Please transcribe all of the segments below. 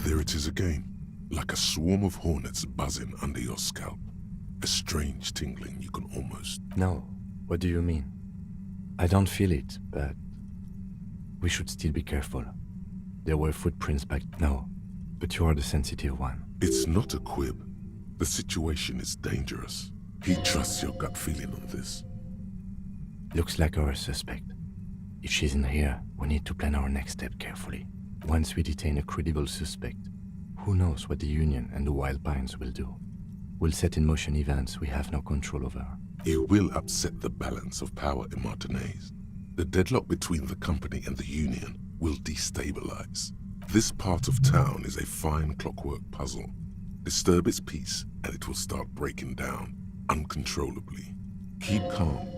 There it is again, like a swarm of hornets buzzing under your scalp. A strange tingling you can almost... No, what do you mean? I don't feel it, but we should still be careful. There were footprints back... No, but you are the sensitive one. It's not a quib. The situation is dangerous. He trusts your gut feeling on this. Looks like our suspect. If she's in here, we need to plan our next step carefully. Once we detain a credible suspect, who knows what the Union and the Wild Pines will do? We'll set in motion events we have no control over. You will upset the balance of power in Martinez. The deadlock between the company and the Union will destabilize. This part of town is a fine clockwork puzzle. Disturb its peace and it will start breaking down uncontrollably. Keep calm.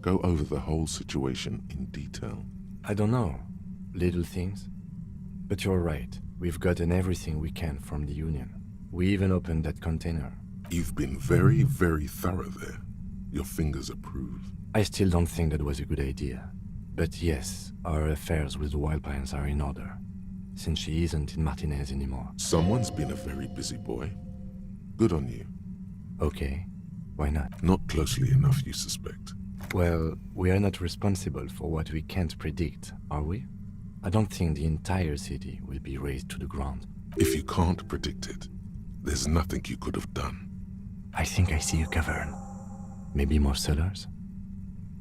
Go over the whole situation in detail. I don't know. Little things. But you're right. We've gotten everything we can from the Union. We even opened that container. You've been very, very thorough there. Your fingers approve. I still don't think that was a good idea. But yes, our affairs with the Wild Pines are in order. Since she isn't in Martinez anymore. Someone's been a very busy boy. Good on you. Okay. Why not? Not closely enough, you suspect. Well, we are not responsible for what we can't predict, are we? I don't think the entire city will be razed to the ground. If you can't predict it, there's nothing you could have done. I think I see a cavern. Maybe more cellars?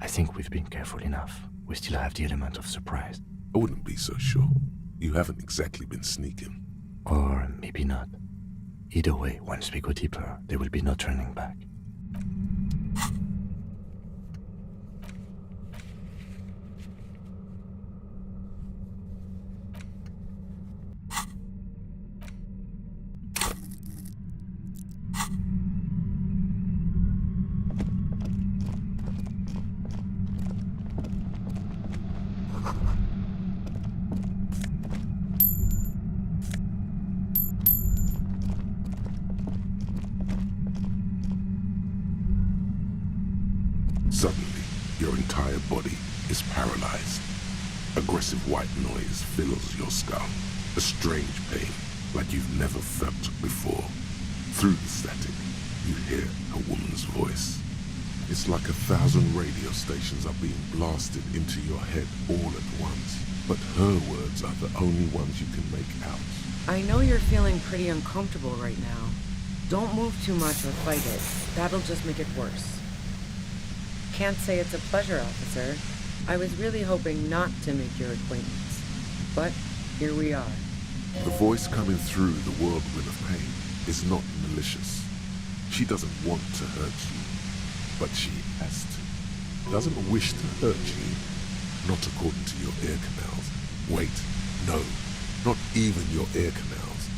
I think we've been careful enough. We still have the element of surprise. I wouldn't be so sure. You haven't exactly been sneaking. Or maybe not. Either way, once we go deeper, there will be no turning back. Suddenly, your entire body is paralyzed. Aggressive white noise fills your skull. A strange pain, like you've never felt before. Through the static, you hear a woman's voice. It's like 1,000 radio stations are being blasted into your head all at once. But her words are the only ones you can make out. I know you're feeling pretty uncomfortable right now. Don't move too much or fight it. That'll just make it worse. Can't say it's a pleasure, officer. I was really hoping not to make your acquaintance. But here we are. The voice coming through the whirlwind of pain is not malicious. She doesn't want to hurt you, but she has to. Doesn't wish to hurt you, not according to your ear canals. Wait, no, not even your ear canals.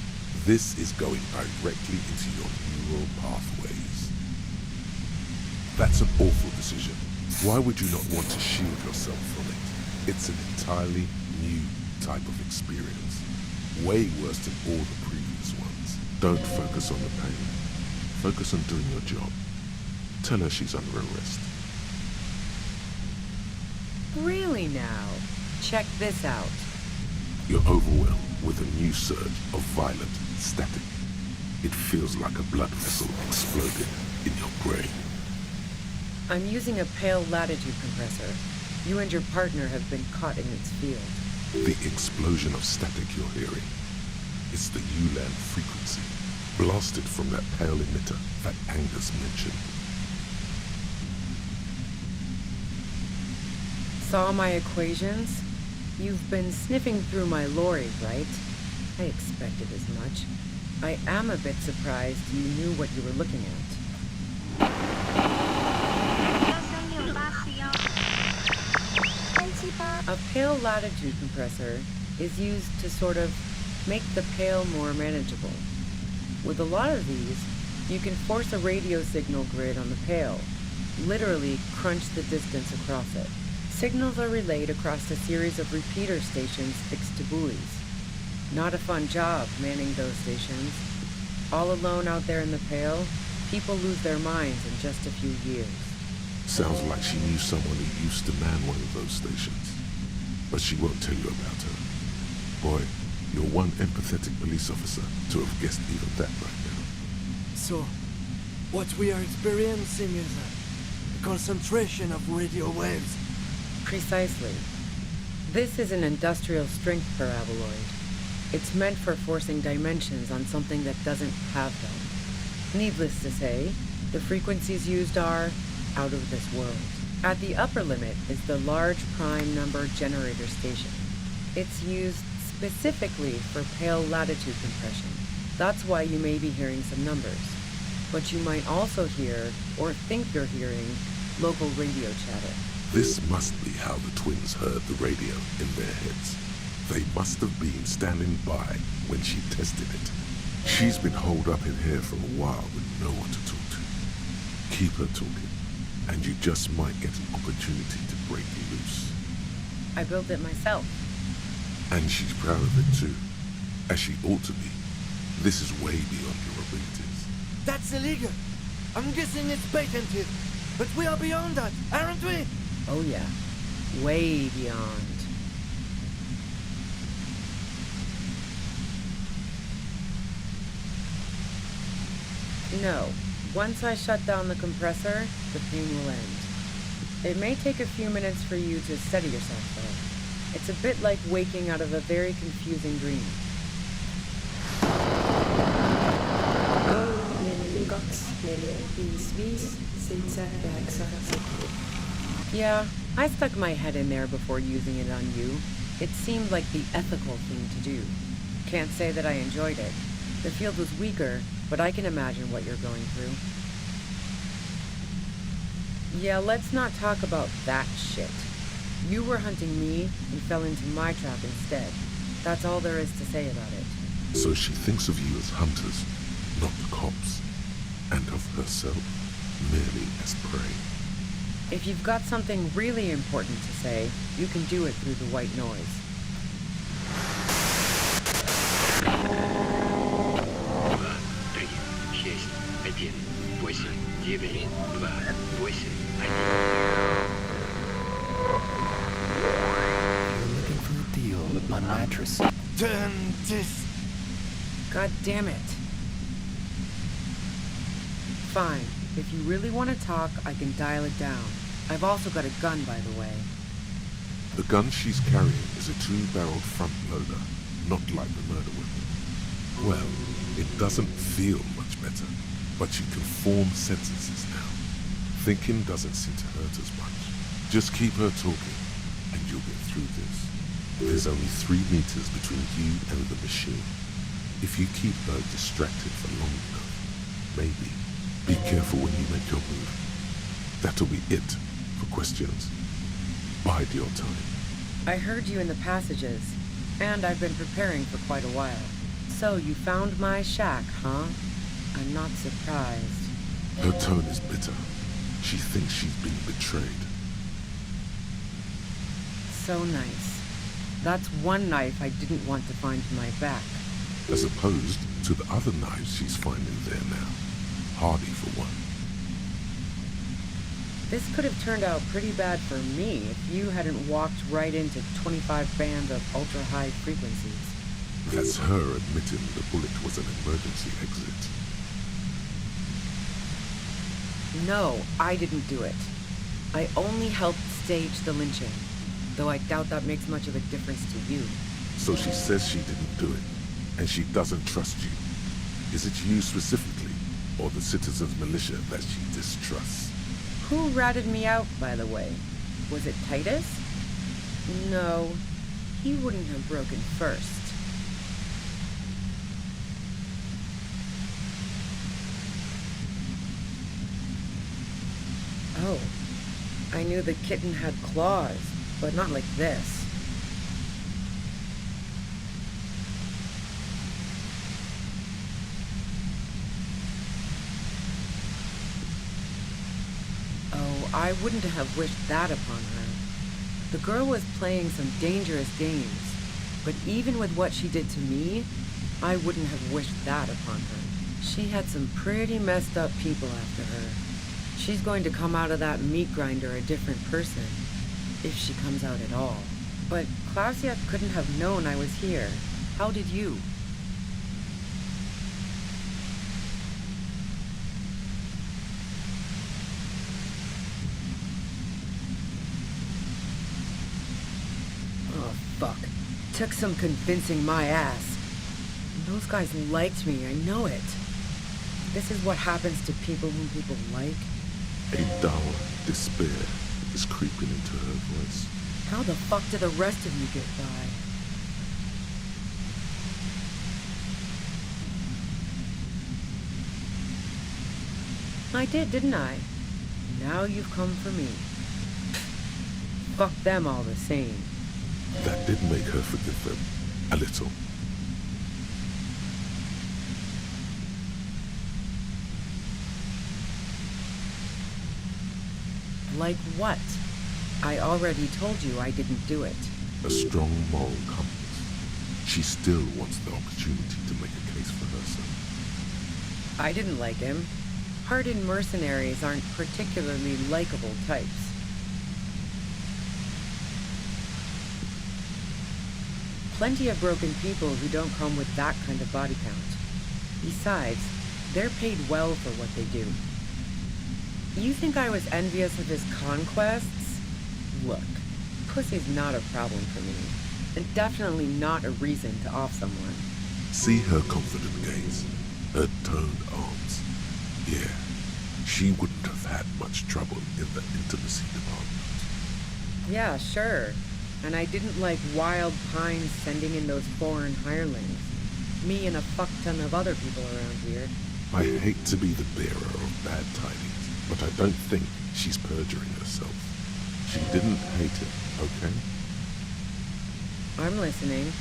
This is going directly into your neural pathways. That's an awful decision. Why would you not want to shield yourself from it? It's an entirely new type of experience. Way worse than all the previous ones. Don't focus on the pain. Focus on doing your job. Tell her she's under arrest. Really now? Check this out. You're overwhelmed with a new surge of violent static. It feels like a blood vessel exploded in your brain. I'm using a pale latitude compressor. You and your partner have been caught in its field. The explosion of static you're hearing is the ULAN frequency, blasted from that pale emitter that Angus mentioned. Saw my equations? You've been sniffing through my lorry, right? I expected as much. I am a bit surprised you knew what you were looking at. A pale latitude compressor is used to sort of make the pale more manageable. With a lot of these, you can force a radio signal grid on the pale, literally crunch the distance across it. Signals are relayed across a series of repeater stations fixed to buoys. Not a fun job manning those stations. All alone out there in the pale, people lose their minds in just a few years. Sounds like she knew someone who used to man one of those stations. But she won't tell you about her. Boy, You're one empathetic police officer to have guessed even that right now. So, what we are experiencing is a concentration of radio waves. Precisely. This is an industrial strength paraboloid. It's meant for forcing dimensions on something that doesn't have them. Needless to say, the frequencies used are out of this world. At the upper limit is the large prime number generator station. It's used specifically for pale latitude compression. That's why you may be hearing some numbers. But you might also hear, or think you're hearing, local radio chatter. This must be how the twins heard the radio in their heads. They must have been standing by when she tested it. She's been holed up in here for a while with no one to talk to. Keep her talking, and you just might get an opportunity to break loose. I built it myself. And she's proud of it too, as she ought to be. This is way beyond your abilities. That's illegal. I'm guessing it's patented. But we are beyond that, aren't we? Oh yeah, way beyond. No, once I shut down the compressor, the pain will end. It may take a few minutes for you to steady yourself though. It's a bit like waking out of a very confusing dream. Yeah, I stuck my head in there before using it on you. It seemed like the ethical thing to do. Can't say that I enjoyed it. The field was weaker, but I can imagine what you're going through. Yeah, let's not talk about that shit. You were hunting me and fell into my trap instead. That's all there is to say about it. So she thinks of you as hunters, not cops, and of herself merely as prey. If you've got something really important to say, you can do it through the white noise. You're looking for a deal with my mattress. Turn this. God damn it. Fine. If you really want to talk, I can dial it down. I've also got a gun, by the way. The gun she's carrying is a two-barreled front loader, not like the murder weapon. Well, it doesn't feel much better, but she can form sentences now. Thinking doesn't seem to hurt as much. Just keep her talking, and you'll get through this. There's only 3 meters between you and the machine. If you keep her distracted for long enough, maybe. Be careful when you make your move. That'll be it for questions. Bide your time. I heard you in the passages, and I've been preparing for quite a while. So you found my shack, huh? I'm not surprised. Her tone is bitter. She thinks she's been betrayed. So nice. That's one knife I didn't want to find in my back. As opposed to the other knives she's finding there now. Hardy for one. This could have turned out pretty bad for me if you hadn't walked right into 25 band of ultra-high frequencies. That's her admitting the bullet was an emergency exit. No, I didn't do it. I only helped stage the lynching, though I doubt that makes much of a difference to you. So she says she didn't do it, and she doesn't trust you. Is it you specifically, or the citizens' militia that she distrusts? Who ratted me out, by the way? Was it Titus? No, he wouldn't have broken first. Oh, I knew the kitten had claws, but not like this. Oh, I wouldn't have wished that upon her. The girl was playing some dangerous games, but even with what she did to me, I wouldn't have wished that upon her. She had some pretty messed up people after her. She's going to come out of that meat grinder a different person, if she comes out at all. But Klausia couldn't have known I was here. How did you? Oh, fuck. Took some convincing my ass. Those guys liked me, I know it. This is what happens to people whom people like. A dull despair is creeping into her voice. How the fuck did the rest of you get by? I did, didn't I? Now you've come for me. Fuck them all the same. That did make her forgive them. A little. Like what? I already told you I didn't do it. A strong moral compass. She still wants the opportunity to make a case for herself. I didn't like him. Hardened mercenaries aren't particularly likable types. Plenty of broken people who don't come with that kind of body count. Besides, they're paid well for what they do. You think I was envious of his conquests? Look, pussy's not a problem for me, and definitely not a reason to off someone. See her confident gaze, her toned arms. Yeah, she wouldn't have had much trouble in the intimacy department. Yeah, sure. And I didn't like Wild Pines sending in those foreign hirelings. Me and a fuck ton of other people around here. I hate to be the bearer of bad tidings, but I don't think she's perjuring herself. She didn't hate it, okay? I'm listening.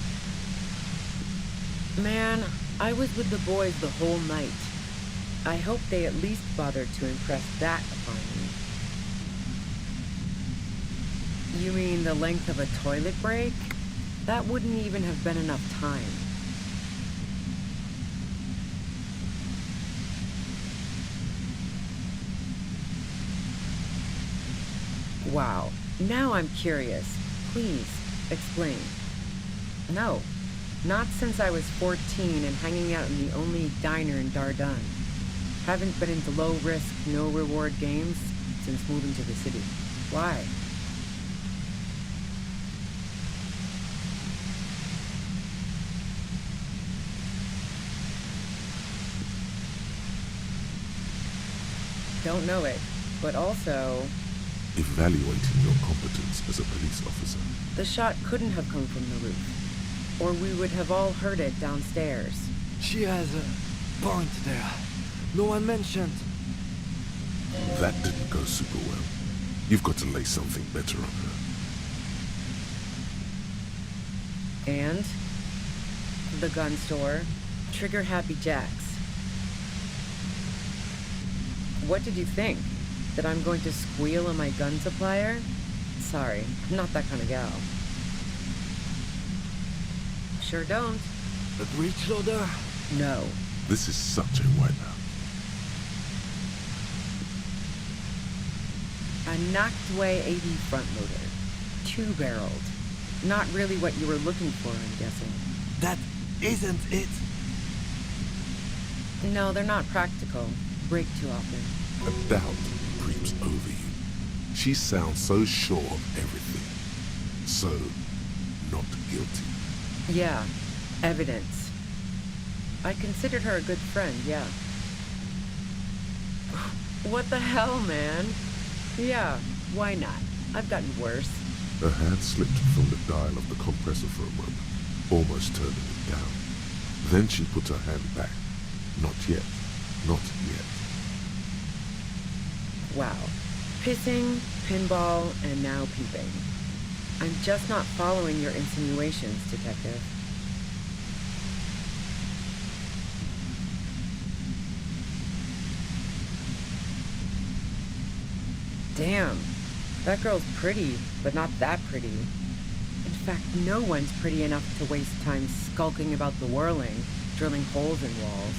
Man, I was with the boys the whole night. I hope they at least bothered to impress that upon me. You mean the length of a toilet break? That wouldn't even have been enough time. Wow, now I'm curious. Please, explain. No, not since I was 14 and hanging out in the only diner in Dardun. Haven't been into low-risk, no-reward games since moving to the city. Why? Don't know it, but also... Evaluating your competence as a police officer. The shot couldn't have come from the roof, or we would have all heard it downstairs. She has a point there. No one mentioned. That didn't go super well. You've got to lay something better on her. And? The gun store. Trigger Happy Jacks. What did you think? That I'm going to squeal on my gun supplier? Sorry, I'm not that kind of gal. Sure don't. A breech loader? No. This is such a wipeout. A knocked-away 80 front loader. Two-barreled. Not really what you were looking for, I'm guessing. That isn't it. No, they're not practical. Break too often. A doubt creeps over you. She sounds so sure of everything. So, not guilty. Yeah, evidence. I considered her a good friend, yeah. What the hell, man? Yeah, why not? I've gotten worse. Her hand slipped from the dial of the compressor for a moment, almost turning it down. Then she put her hand back. Not yet. Not yet. Wow. Pissing, pinball, and now peeping. I'm just not following your insinuations, Detective. Damn. That girl's pretty, but not that pretty. In fact, no one's pretty enough to waste time skulking about the whirling, drilling holes in walls.